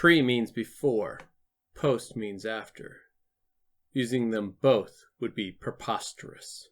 Pre means before, post means after. Using them both would be preposterous.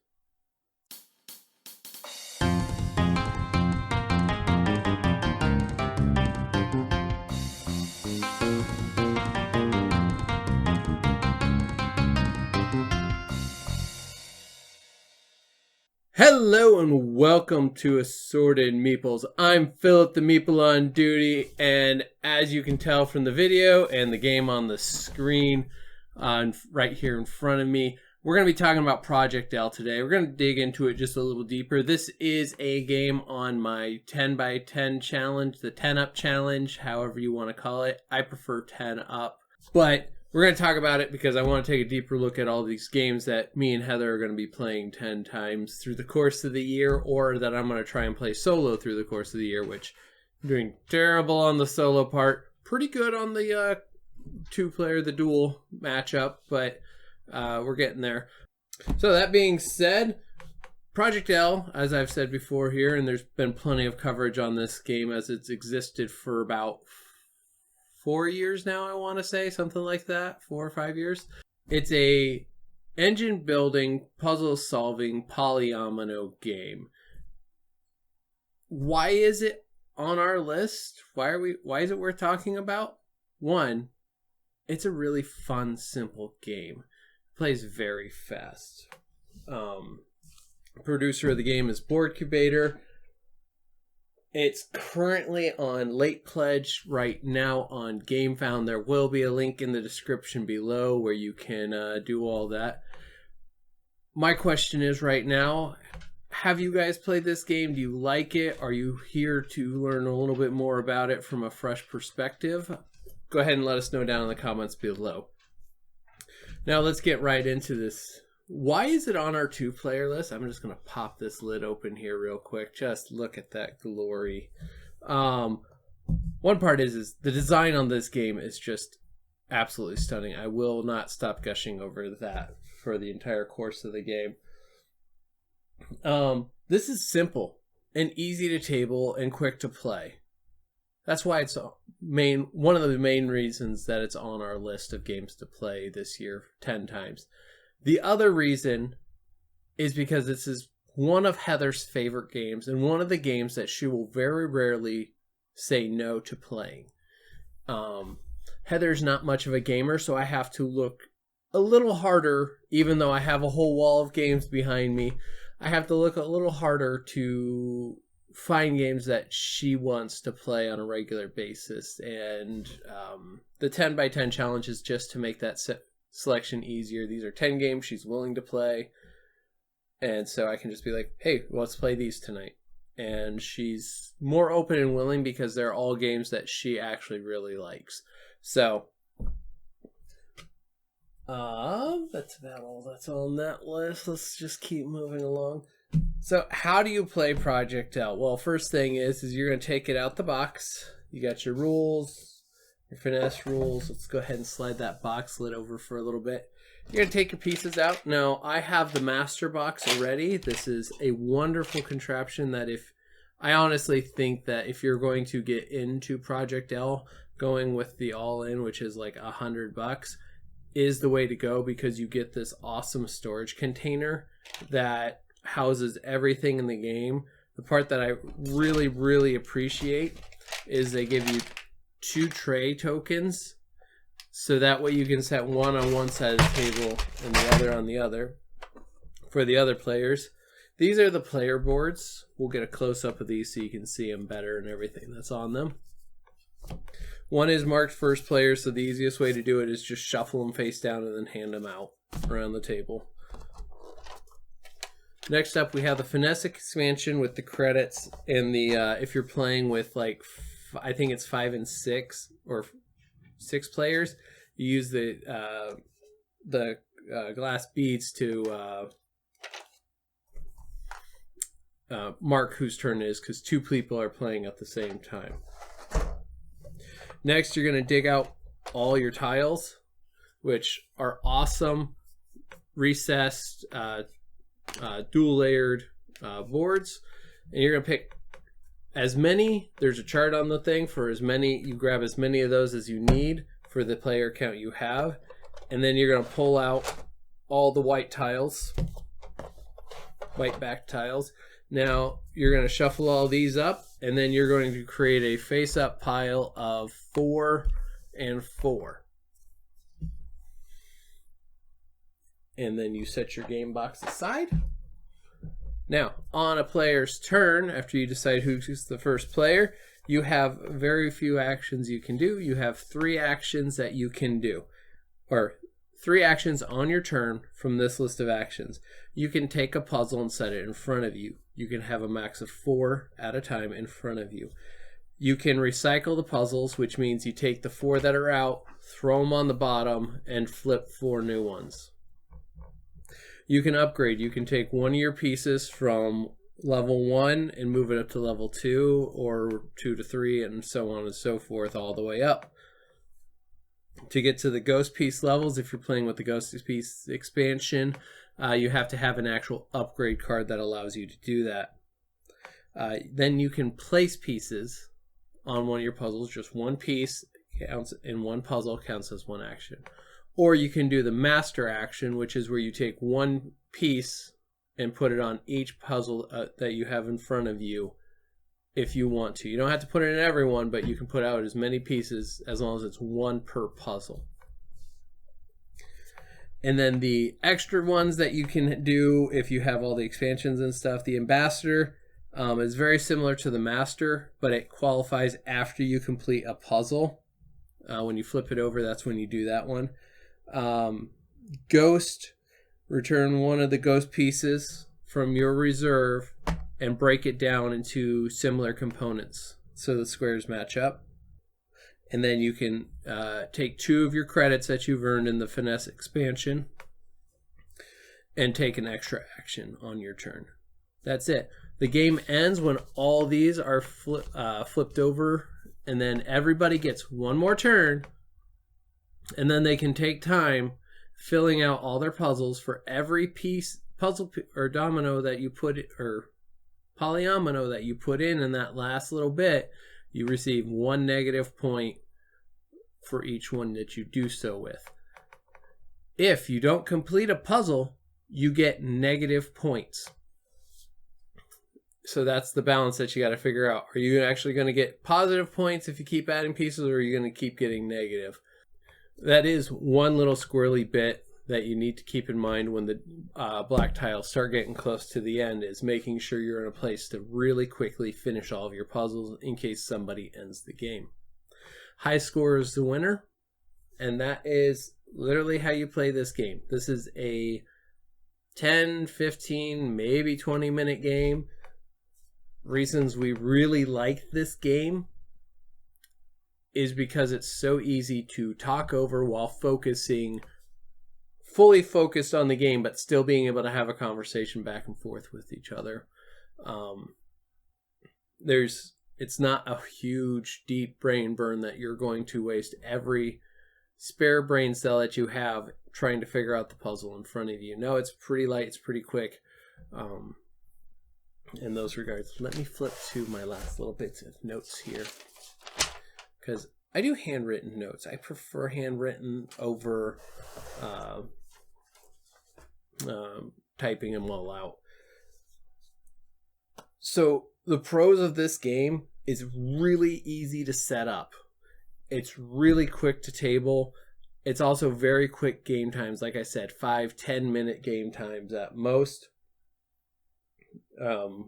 Hello and welcome to Assorted Meeples. I'm Phillip the Meeple on duty, and as you can tell from the video and the game on the screen right here in front of me, we're going to be talking about Project L today. We're going to dig into it just a little deeper. This is a game on my 10x10 challenge, the 10 up challenge, however you want to call it. I prefer 10 up, but we're going to talk about it because I want to take a deeper look at all these games that me and Heather are going to be playing 10 times through the course of the year, or that I'm going to try and play solo through the course of the year, which I'm doing terrible on the solo part. Pretty good on the two-player, the dual matchup, but we're getting there. So that being said, Project L, as I've said before here, and there's been plenty of coverage on this game as it's existed for about 4 years now, I want to say, something like that, 4 or 5 years. It's a engine building, puzzle solving, polyomino game. Why is it on our list? Why is it worth talking about? One, it's a really fun, simple game. It plays very fast. Producer of the game is Boardcubator. It's currently on late pledge right now on GameFound. There will be a link in the description below where you can do all that. My question is right now, have you guys played this game? Do you like it? Are you here to learn a little bit more about it from a fresh perspective? Go ahead and let us know down in the comments below. Now let's get right into this. Why is it on our two-player list? I'm just going to pop this lid open here real quick. Just look at that glory. One part is the design on this game is just absolutely stunning. I will not stop gushing over that for the entire course of the game. This is simple and easy to table and quick to play. That's why it's one of the main reasons that it's on our list of games to play this year 10 times. The other reason is because this is one of Heather's favorite games and one of the games that she will very rarely say no to playing. Heather's not much of a gamer, so I have to look a little harder, even though I have a whole wall of games behind me. I have to look a little harder to find games that she wants to play on a regular basis. And the 10x10 challenge is just to make that selection easier. These are 10 games she's willing to play, and so I can just be like, hey, let's play these tonight. And she's more open and willing because they're all games that she actually really likes. So that's about all that's on that list. Let's just keep moving along. So how do you play Project L? Well, first thing is you're going to take it out the box. You got your rules, your finesse rules. Let's go ahead and slide that box lid over for a little bit. You're going to take your pieces out. Now, I have the master box already. This is a wonderful contraption that I honestly think that if you're going to get into Project L, going with the all-in, which is like $100, is the way to go, because you get this awesome storage container that houses everything in the game. The part that I really, really appreciate is they give you 2 tray tokens, so that way you can set one on one side of the table and the other on the other for the other players. These are the player boards. We'll get a close-up of these so you can see them better and everything that's on them. One is marked first player, so the easiest way to do it is just shuffle them face down and then hand them out around the table. Next up, we have the finesse expansion with the credits and the if you're playing with like I think it's 5 and 6 or 6 players, you use the glass beads to mark whose turn it is, because 2 people are playing at the same time. Next, you're going to dig out all your tiles, which are awesome, recessed, dual layered boards, and you're going to pick there's a chart on the thing for as many, you grab as many of those as you need for the player count you have. And then you're going to pull out all the white tiles, white back tiles. Now you're going to shuffle all these up, and then you're going to create a face-up pile of 4 and 4. And then you set your game box aside. Now, on a player's turn, after you decide who's the first player, you have very few actions you can do. You have 3 actions that you can do, or 3 actions on your turn from this list of actions. You can take a puzzle and set it in front of you. You can have a max of 4 at a time in front of you. You can recycle the puzzles, which means you take the 4 that are out, throw them on the bottom, and flip 4 new ones. You can upgrade. You can take one of your pieces from level 1 and move it up to level 2, or 2 to 3, and so on and so forth, all the way up. To get to the ghost piece levels, if you're playing with the ghost piece expansion, you have to have an actual upgrade card that allows you to do that. Then you can place pieces on one of your puzzles. Just one piece counts in one puzzle, counts as one action. Or you can do the master action, which is where you take one piece and put it on each puzzle that you have in front of you if you want to. You don't have to put it in every one, but you can put out as many pieces as long as it's one per puzzle. And then the extra ones that you can do if you have all the expansions and stuff, the ambassador is very similar to the master, but it qualifies after you complete a puzzle. When you flip it over, that's when you do that one. Ghost, return one of the ghost pieces from your reserve and break it down into similar components so the squares match up. And then you can take 2 of your credits that you've earned in the finesse expansion and take an extra action on your turn. That's it. The game ends when all these are flipped over, and then everybody gets one more turn, and then they can take time filling out all their puzzles for every piece, puzzle or domino that you put, or polyomino that you put in that last little bit. You receive 1 negative point for each one that you do so with. If you don't complete a puzzle, you get negative points. So that's the balance that you got to figure out. Are you actually going to get positive points if you keep adding pieces, or are you going to keep getting negative? That is one little squirrely bit that you need to keep in mind when the black tiles start getting close to the end, is making sure you're in a place to really quickly finish all of your puzzles in case somebody ends the game. High score is the winner, and that is literally how you play this game. This is a 10, 15, maybe 20-minute game. Reasons we really like this game is because it's so easy to talk over while fully focused on the game, but still being able to have a conversation back and forth with each other. It's not a huge, deep brain burn that you're going to waste every spare brain cell that you have trying to figure out the puzzle in front of you. No, it's pretty light, it's pretty quick. In those regards, let me flip to my last little bits of notes here, because I do handwritten notes. I prefer handwritten over typing them all out. So the pros of this game is really easy to set up. It's really quick to table. It's also very quick game times. Like I said, 5-10 minute game times at most.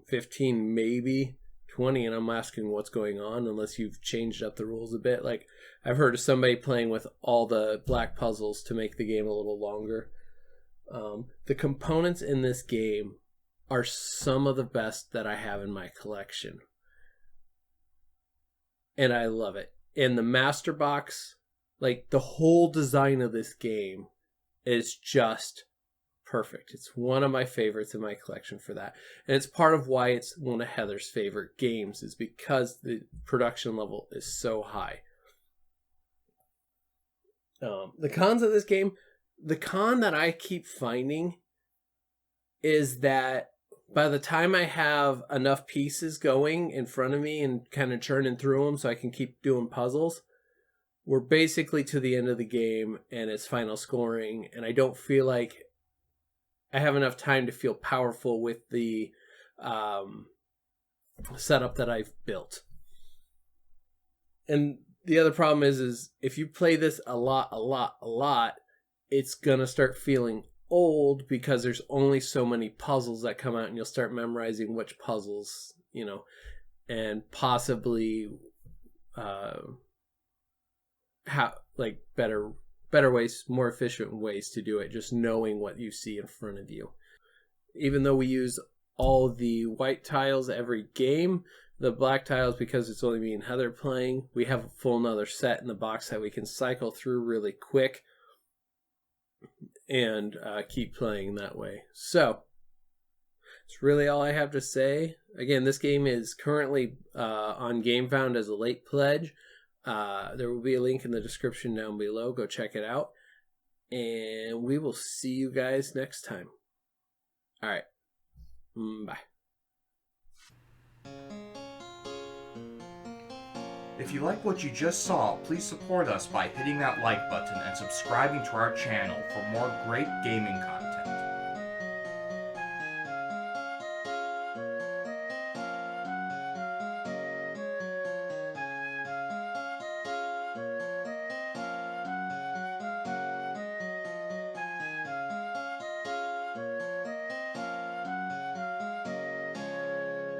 15, maybe 20, and I'm asking what's going on unless you've changed up the rules a bit. Like, I've heard of somebody playing with all the black puzzles to make the game a little longer. The components in this game are some of the best that I have in my collection, and I love it. In the master box, like, the whole design of this game is just perfect. It's one of my favorites in my collection for that. And it's part of why it's one of Heather's favorite games, is because the production level is so high. The cons of this game, the con that I keep finding is that by the time I have enough pieces going in front of me and kind of churning through them so I can keep doing puzzles, we're basically to the end of the game and it's final scoring, and I don't feel like I have enough time to feel powerful with the setup that I've built. And the other problem is if you play this a lot, it's going to start feeling old because there's only so many puzzles that come out, and you'll start memorizing which puzzles, and possibly how like better ways, more efficient ways to do it, just knowing what you see in front of you. Even though we use all the white tiles every game, the black tiles, because it's only me and Heather playing, we have a full another set in the box that we can cycle through really quick and keep playing that way. So that's really all I have to say. Again, this game is currently on GameFound as a late pledge. There will be a link in the description down below. Go check it out. And we will see you guys next time. All right. Bye. If you like what you just saw, please support us by hitting that like button and subscribing to our channel for more great gaming content.